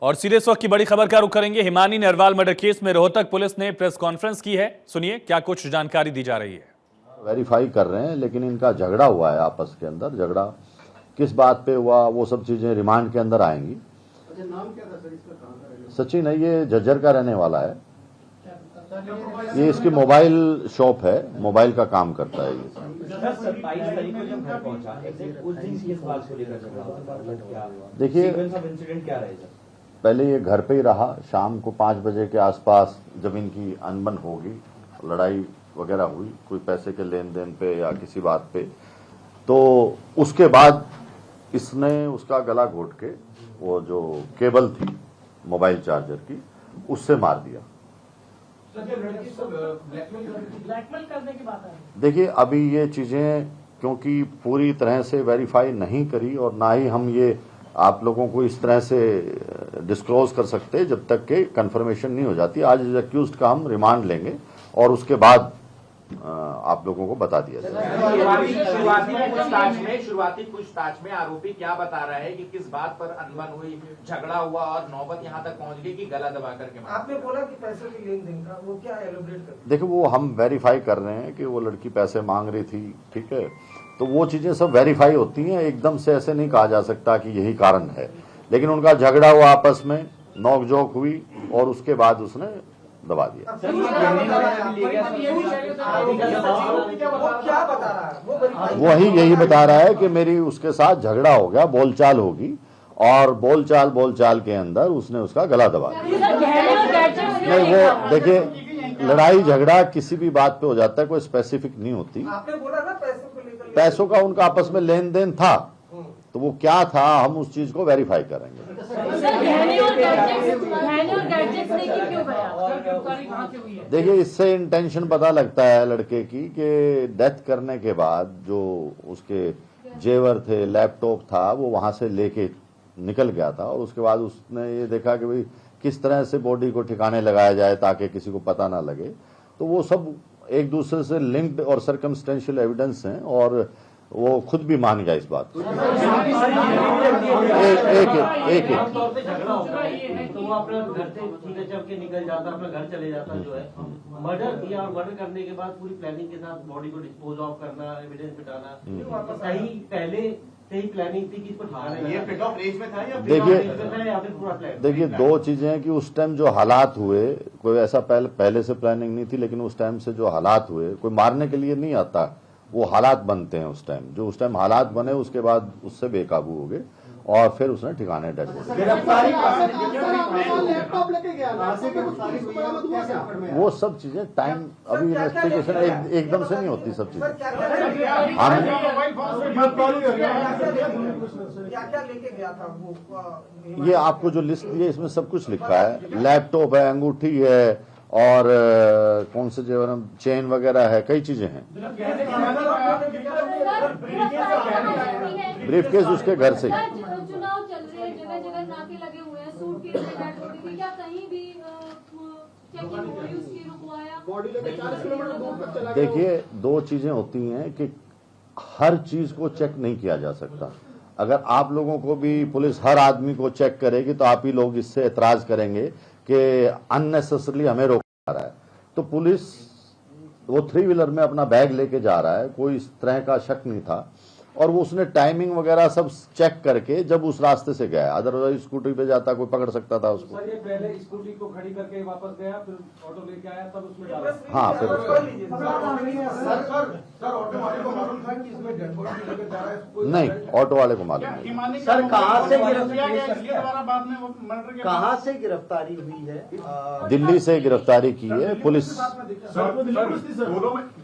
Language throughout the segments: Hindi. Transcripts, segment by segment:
और सीधे इस वक्त की बड़ी खबर का रुख करेंगे। हिमानी नरवाल मर्डर केस में रोहतक पुलिस ने प्रेस कॉन्फ्रेंस की है। सुनिए क्या कुछ जानकारी दी जा रही है। वेरीफाई कर रहे हैं, लेकिन इनका झगड़ा हुआ है आपस के अंदर। झगड़ा किस बात पे हुआ वो सब चीजें रिमांड के अंदर आएंगी। नाम क्या था सर इसका, कहाँ का रहने सचिन है, ये झज्जर का रहने वाला है। ये इसकी मोबाइल शॉप है, मोबाइल का काम करता है ये। 27 तारीख को जब घर पहुंचा उस दिन किस बात को लेकर झगड़ा हुआ? देखिए, इंसिडेंट क्या रहेगा? पहले ये घर पे ही रहा। शाम को 5 बजे के आसपास जब इनकी अनबन होगी, लड़ाई वगैरह हुई कोई पैसे के लेन देन पे या किसी बात पे, तो उसके बाद इसने उसका गला घोट के वो जो केबल थी मोबाइल चार्जर की उससे मार दिया। ब्लैकमेल करने की बात है। देखिए, अभी ये चीजें क्योंकि पूरी तरह से वेरीफाई नहीं करी और ना ही हम ये आप लोगों को इस तरह से डिस्क्लोज कर सकते जब तक के कंफर्मेशन नहीं हो जाती। आज एक्यूज्ड का हम रिमांड लेंगे और उसके बाद आप लोगों को बता दिया जाएगा। शुरुआती पूछताछ में आरोपी क्या बता रहा है कि किस बात पर अनबन हुई, झगड़ा हुआ और नौबत यहां तक पहुंच गई कि गला दबा करके मारा? आपने बोला कि पैसे के लेन देन का, वो क्या एलोब्रेट कर? देखो, वो हम वेरीफाई कर रहे हैं कि वो लड़की पैसे मांग रही थी, ठीक है, तो वो चीजें सब वेरीफाई होती हैं। एकदम से ऐसे नहीं कहा जा सकता कि यही कारण है, लेकिन उनका झगड़ा हुआ, आपस में नोकझोंक हुई और उसके बाद उसने दबा दिया। वही यही बता रहा है कि मेरी उसके साथ झगड़ा हो गया, बोलचाल होगी और बोलचाल के अंदर उसने उसका गला दबा दिया। नहीं, वो देखिए, लड़ाई झगड़ा किसी भी बात पे हो जाता है, कोई स्पेसिफिक नहीं होती। आपने बोला ना पैसों को लेकर, पैसों का उनका आपस में लेन देन था, तो वो क्या था हम उस चीज को वेरीफाई करेंगे। देखिए, इससे इंटेंशन पता लगता है लड़के की कि डेथ करने के बाद जो उसके जेवर थे, लैपटॉप था, वो वहां से लेके निकल गया था और उसके बाद उसने ये देखा कि भाई किस तरह से बॉडी को ठिकाने लगाया जाए ताकि किसी को पता ना लगे। तो वो सब एक दूसरे से लिंक्ड और सर्कमस्टेंशियल एविडेंस हैं और वो खुद भी मान गया इस बात को। एक तो वो अपने घर से सीधे चल के निकल जाता, अपने घर चले जाता जो है। मर्डर किया और मर्डर करने के बाद पूरी प्लानिंग के साथ बॉडी को डिस्पोज ऑफ करना, एविडेंस मिटाना, सही पहले से ही प्लानिंग थी कि इसको ठिकाने। ये पिट ऑफ रेंज में था या फिर पूरा प्लान? देखिए, दो चीजें हैं कि उस टाइम जो हालात हुए, कोई ऐसा पहले से प्लानिंग नहीं थी, लेकिन उस टाइम से जो हालात हुए, कोई मारने के लिए नहीं आता, वो हालात बनते हैं उस टाइम। जो उस टाइम हालात बने उसके बाद उससे बेकाबू हो गए और फिर उसने ठिकाने डेड हो गए। वो सब चीजें टाइम, अभी इन्वेस्टिगेशन एकदम से नहीं होती सब चीजें। हम क्या लेके गया था वो? ये आपको जो लिस्ट दी है इसमें सब कुछ लिखा है। लैपटॉप है, अंगूठी है और कौन से जेवर, चेन वगैरह है, कई चीजें हैं। ब्रीफकेस उसके घर से। चुनाव चल रहे हैं, जगह जगह नाके लगे हुए हैं, सूटकेस में डेड बॉडी थी, क्या कहीं भी चेकिंग हो रही, उसकी रुकवाया? बॉडी लेके 40 किलोमीटर दूर तक चला गया। देखिए, दो चीजें होती हैं कि हर चीज को चेक नहीं किया जा सकता। अगर आप लोगों को भी पुलिस हर आदमी को चेक करेगी तो आप ही लोग इससे एतराज करेंगे कि अननेसेसरली हमें रोका जा रहा है। तो पुलिस वो 3 व्हीलर में अपना बैग लेके जा रहा है, कोई इस तरह का शक नहीं था और वो उसने टाइमिंग वगैरह सब चेक करके जब उस रास्ते से गया, अदरवाइज स्कूटी पे जाता कोई पकड़ सकता था उसको। सर, ये पहले स्कूटी को खड़ी करके वापस गया, फिर ऑटो लेके आया, तब उसमें डाला। हाँ, फिर सर ऑटो वाले को मालूम था कि इसमें डेड बॉडी लेके जा रहा है? नहीं, ऑटो वाले को मालूम नहीं। सर, कहाँ से गिरफ्तारी हुई है? दिल्ली से गिरफ्तारी की है पुलिस।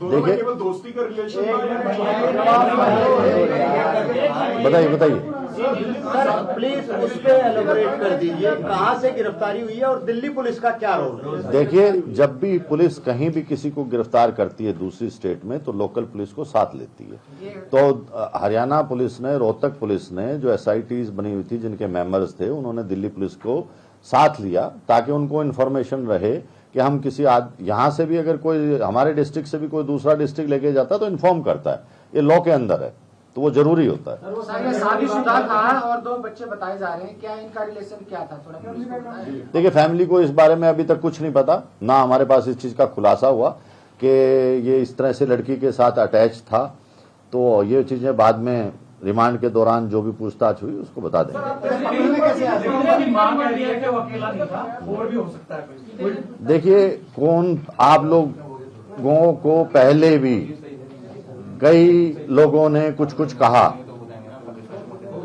देखिए, दोस्ती का रिलेशन बताइए सर, प्लीज उस पे एलोबरेट कर दीजिए, कहाँ से गिरफ्तारी हुई है और दिल्ली पुलिस का क्या रोल है? देखिए, जब भी पुलिस कहीं भी किसी को गिरफ्तार करती है दूसरी स्टेट में तो लोकल पुलिस को साथ लेती है। तो हरियाणा पुलिस ने, रोहतक पुलिस ने, जो SITs बनी हुई थी जिनके मेंबर्स थे, उन्होंने दिल्ली पुलिस को साथ लिया ताकि उनको इन्फॉर्मेशन रहे कि हम किसी यहाँ से भी अगर कोई हमारे डिस्ट्रिक्ट से भी कोई दूसरा डिस्ट्रिक्ट लेके जाता है तो इन्फॉर्म करता है। ये लॉ के अंदर है। तो वो जरूरी होता है। शादीशुदा था और 2 बच्चे बताए जा रहे हैं, क्या इनका रिलेशन क्या था, थोड़ा पुलिस को बताएं। देखिए, फैमिली को इस बारे में अभी तक कुछ नहीं पता, ना हमारे पास इस चीज का खुलासा हुआ कि ये इस तरह से लड़की के साथ अटैच था। तो ये चीजें बाद में रिमांड के दौरान जो भी पूछताछ हुई उसको बता देंगे। देखिए, कौन आप लोगों को पहले भी कई लोगों ने कुछ कुछ कहा,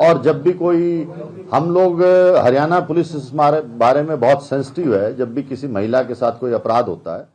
और जब भी कोई हम लोग हरियाणा पुलिस इस बारे में बहुत सेंसिटिव है, जब भी किसी महिला के साथ कोई अपराध होता है